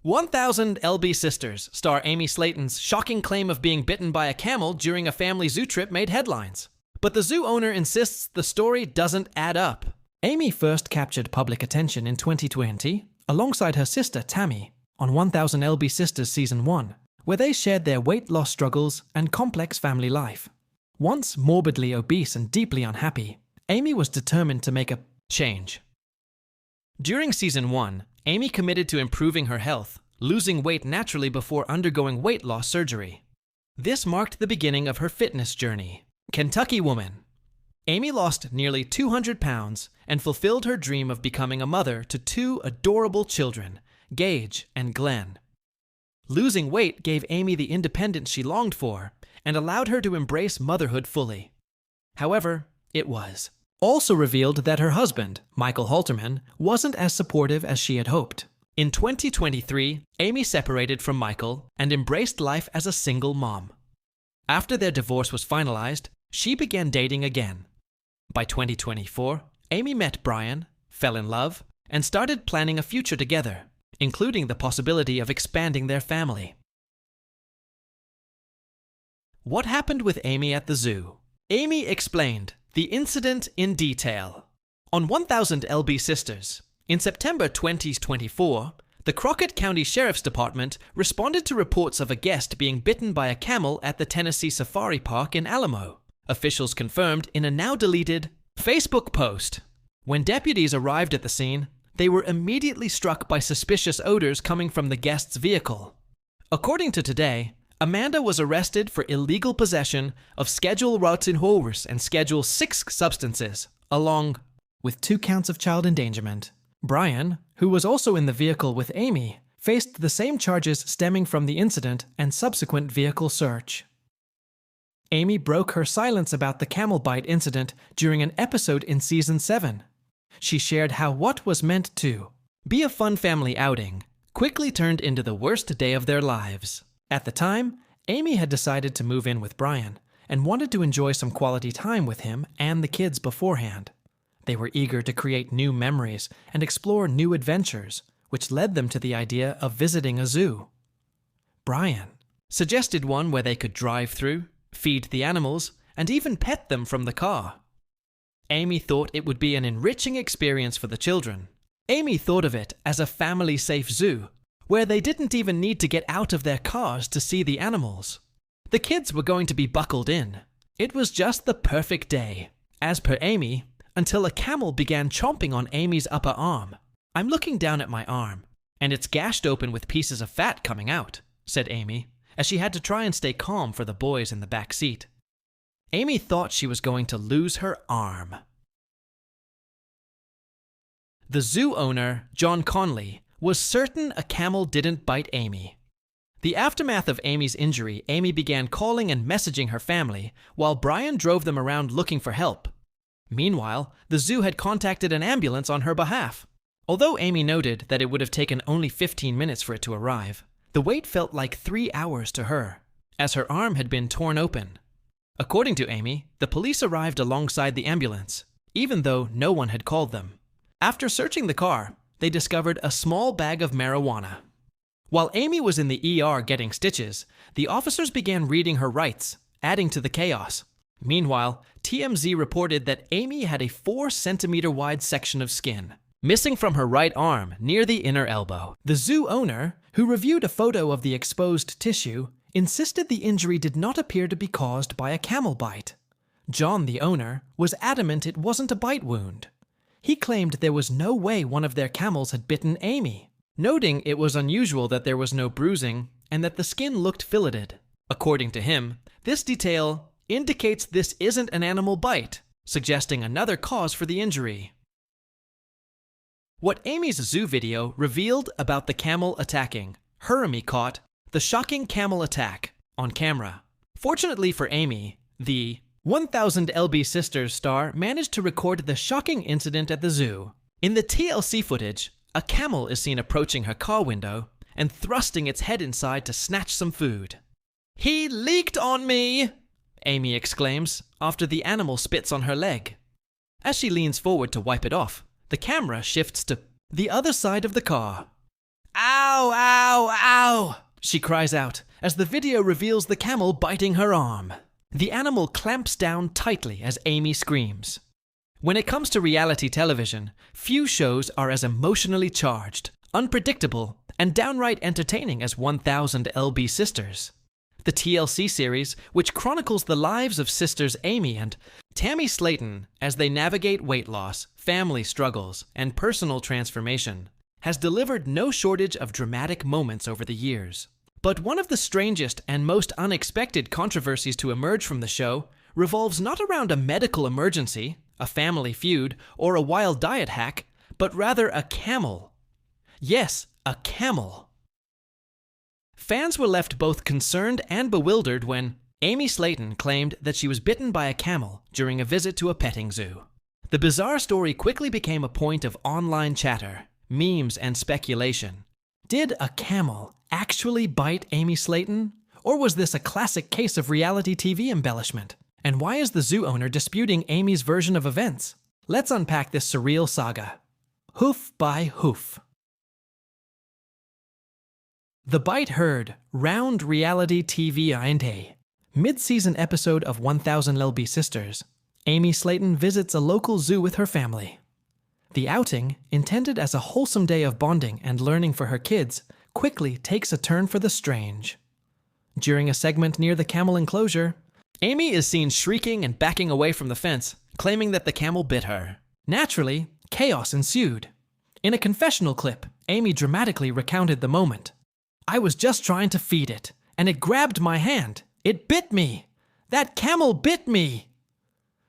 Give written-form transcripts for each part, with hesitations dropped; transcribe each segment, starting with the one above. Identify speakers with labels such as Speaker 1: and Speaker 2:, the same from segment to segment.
Speaker 1: 1000 LB Sisters star Amy Slaton's shocking claim of being bitten by a camel during a family zoo trip made headlines. But the zoo owner insists the story doesn't add up. Amy first captured public attention in 2020 alongside her sister Tammy on 1000 LB Sisters Season 1, where they shared their weight loss struggles and complex family life. Once morbidly obese and deeply unhappy, Amy was determined to make a change. During Season 1, Amy committed to improving her health, losing weight naturally before undergoing weight loss surgery. This marked the beginning of her fitness journey. Kentucky woman. Amy lost nearly 200 pounds and fulfilled her dream of becoming a mother to two adorable children, Gage and Glenn. Losing weight gave Amy the independence she longed for and allowed her to embrace motherhood fully. However, it was also revealed that her husband, Michael Halterman, wasn't as supportive as she had hoped. In 2023, Amy separated from Michael and embraced life as a single mom. After their divorce was finalized, she began dating again. By 2024, Amy met Brian, fell in love, and started planning a future together, including the possibility of expanding their family. What happened with Amy at the zoo? Amy explained the incident in detail. On 1000 LB Sisters, in September 2024, the Crockett County Sheriff's Department responded to reports of a guest being bitten by a camel at the Tennessee Safari Park in Alamo. Officials confirmed in a now-deleted Facebook post. When deputies arrived at the scene, they were immediately struck by suspicious odors coming from the guest's vehicle. According to Today, Amanda was arrested for illegal possession of Schedule Routine and Schedule 6 substances, along with 2 counts of child endangerment. Brian, who was also in the vehicle with Amy, faced the same charges stemming from the incident and subsequent vehicle search. Amy broke her silence about the camel bite incident during an episode in Season 7. She shared how what was meant to be a fun family outing quickly turned into the worst day of their lives. At the time, Amy had decided to move in with Brian and wanted to enjoy some quality time with him and the kids beforehand. They were eager to create new memories and explore new adventures, which led them to the idea of visiting a zoo. Brian suggested one where they could drive through, feed the animals, and even pet them from the car. Amy thought it would be an enriching experience for the children. Amy thought of it as a family-safe zoo, where they didn't even need to get out of their cars to see the animals. The kids were going to be buckled in. It was just the perfect day, as per Amy, until a camel began chomping on Amy's upper arm. "I'm looking down at my arm, and it's gashed open with pieces of fat coming out," said Amy, as she had to try and stay calm for the boys in the back seat. Amy thought she was going to lose her arm. The zoo owner, John Conley, was certain a camel didn't bite Amy. The aftermath of Amy's injury, Amy began calling and messaging her family, while Brian drove them around looking for help. Meanwhile, the zoo had contacted an ambulance on her behalf. Although Amy noted that it would have taken only 15 minutes for it to arrive, the wait felt like 3 hours to her, as her arm had been torn open. According to Amy, the police arrived alongside the ambulance, even though no one had called them. After searching the car, they discovered a small bag of marijuana. While Amy was in the ER getting stitches, the officers began reading her rights, adding to the chaos. Meanwhile, TMZ reported that Amy had a 4-centimeter wide section of skin missing from her right arm near the inner elbow. The zoo owner, who reviewed a photo of the exposed tissue, insisted the injury did not appear to be caused by a camel bite. John, the owner, was adamant it wasn't a bite wound. He claimed there was no way one of their camels had bitten Amy, noting it was unusual that there was no bruising and that the skin looked filleted. According to him, this detail indicates this isn't an animal bite, suggesting another cause for the injury. What Amy's zoo video revealed about the camel attacking, Amy caught the shocking camel attack on camera. Fortunately for Amy, the 1000 LB Sisters star managed to record the shocking incident at the zoo. In the TLC footage, a camel is seen approaching her car window and thrusting its head inside to snatch some food. "He leaked on me!" Amy exclaims after the animal spits on her leg. As she leans forward to wipe it off, the camera shifts to the other side of the car. "Ow, ow, Ow! She cries out as the video reveals the camel biting her arm. The animal clamps down tightly as Amy screams. When it comes to reality television, few shows are as emotionally charged, unpredictable, and downright entertaining as 1000 LB Sisters. The TLC series, which chronicles the lives of Sisters Amy and Tammy Slaton as they navigate weight loss, family struggles, and personal transformation, has delivered no shortage of dramatic moments over the years. But one of the strangest and most unexpected controversies to emerge from the show revolves not around a medical emergency, a family feud, or a wild diet hack, but rather a camel. Yes, a camel. Fans were left both concerned and bewildered when Amy Slaton claimed that she was bitten by a camel during a visit to a petting zoo. The bizarre story quickly became a point of online chatter, memes, and speculation. Did a camel actually bite Amy Slaton? Or was this a classic case of reality TV embellishment? And why is the zoo owner disputing Amy's version of events? Let's unpack this surreal saga. Hoof by hoof. The Bite Heard, round reality TV einde. Mid-season episode of 1000 LB Sisters. Amy Slaton visits a local zoo with her family. The outing, intended as a wholesome day of bonding and learning for her kids, quickly takes a turn for the strange. During a segment near the camel enclosure, Amy is seen shrieking and backing away from the fence, claiming that the camel bit her. Naturally, chaos ensued. In a confessional clip, Amy dramatically recounted the moment. "I was just trying to feed it, and it grabbed my hand. It bit me. That camel bit me."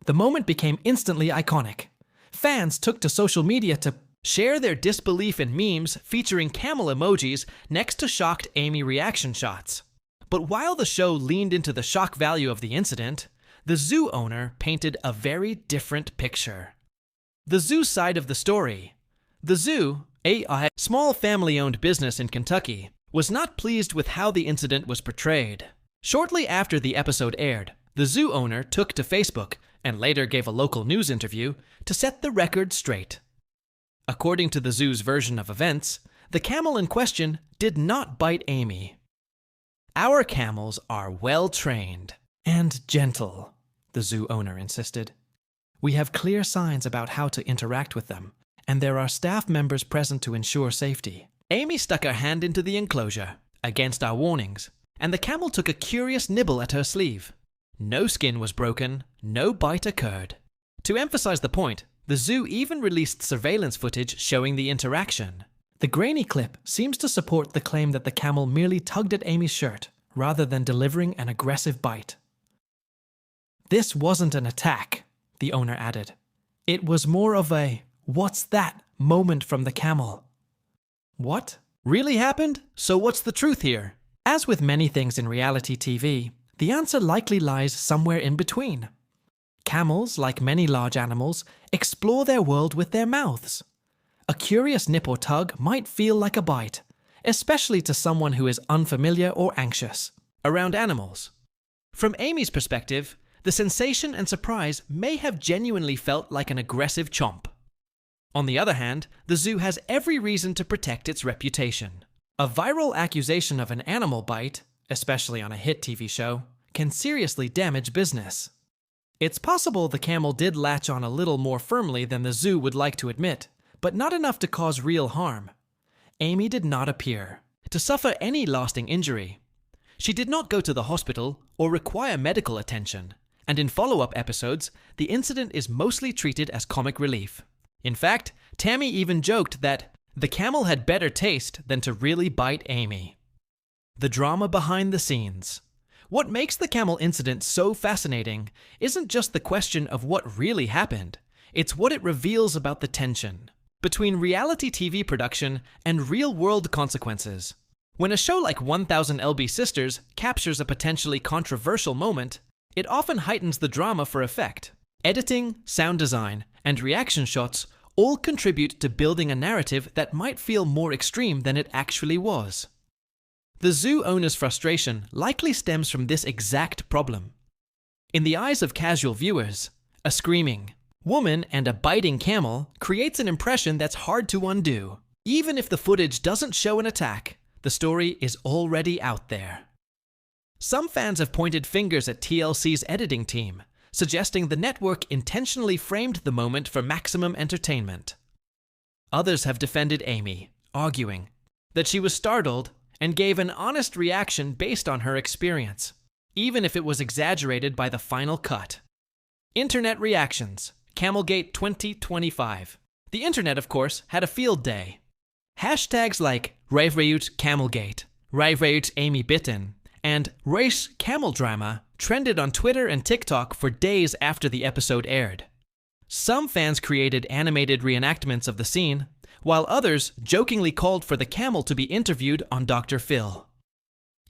Speaker 1: The moment became instantly iconic. Fans took to social media to share their disbelief in memes featuring camel emojis next to shocked Amy reaction shots. But while the show leaned into the shock value of the incident, the zoo owner painted a very different picture. The zoo side of the story. The zoo, a small family-owned business in Kentucky, was not pleased with how the incident was portrayed. Shortly after the episode aired, the zoo owner took to Facebook and later gave a local news interview to set the record straight. According to the zoo's version of events, the camel in question did not bite Amy. "Our camels are well-trained and gentle," the zoo owner insisted. "We have clear signs about how to interact with them, and there are staff members present to ensure safety." Amy stuck her hand into the enclosure, against our warnings, and the camel took a curious nibble at her sleeve. No skin was broken, no bite occurred. To emphasize the point, the zoo even released surveillance footage showing the interaction. The grainy clip seems to support the claim that the camel merely tugged at Amy's shirt, rather than delivering an aggressive bite. "This wasn't an attack," the owner added. "It was more of a, 'what's that?' moment from the camel." What? Really happened? So what's the truth here? As with many things in reality TV, the answer likely lies somewhere in between. Camels, like many large animals, explore their world with their mouths. A curious nip or tug might feel like a bite, especially to someone who is unfamiliar or anxious around animals. From Amy's perspective, the sensation and surprise may have genuinely felt like an aggressive chomp. On the other hand, the zoo has every reason to protect its reputation. A viral accusation of an animal bite, especially on a hit TV show, can seriously damage business. It's possible the camel did latch on a little more firmly than the zoo would like to admit, but not enough to cause real harm. Amy did not appear to suffer any lasting injury. She did not go to the hospital or require medical attention, and in follow-up episodes, the incident is mostly treated as comic relief. In fact, Tammy even joked that the camel had better taste than to really bite Amy. The drama behind the scenes. What makes the camel incident so fascinating isn't just the question of what really happened, it's what it reveals about the tension between reality TV production and real-world consequences. When a show like 1000 LB Sisters captures a potentially controversial moment, it often heightens the drama for effect. Editing, sound design, and reaction shots all contribute to building a narrative that might feel more extreme than it actually was. The zoo owner's frustration likely stems from this exact problem. In the eyes of casual viewers, a screaming woman and a biting camel creates an impression that's hard to undo. Even if the footage doesn't show an attack, the story is already out there. Some fans have pointed fingers at TLC's editing team, suggesting the network intentionally framed the moment for maximum entertainment. Others have defended Amy, arguing that she was startled and gave an honest reaction based on her experience, even if it was exaggerated by the final cut. Internet reactions, Camelgate 2025. The internet, of course, had a field day. Hashtags like Rijvreut Camelgate, Rijvreut Amy Bitten, and Race Camel Drama trended on Twitter and TikTok for days after the episode aired. Some fans created animated reenactments of the scene, while others jokingly called for the camel to be interviewed on Dr. Phil.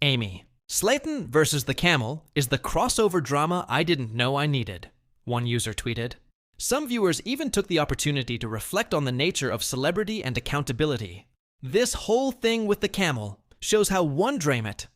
Speaker 1: Amy Slaton versus the camel is the crossover drama I didn't know I needed, one user tweeted. Some viewers even took the opportunity to reflect on the nature of celebrity and accountability. This whole thing with the camel shows how one Draymut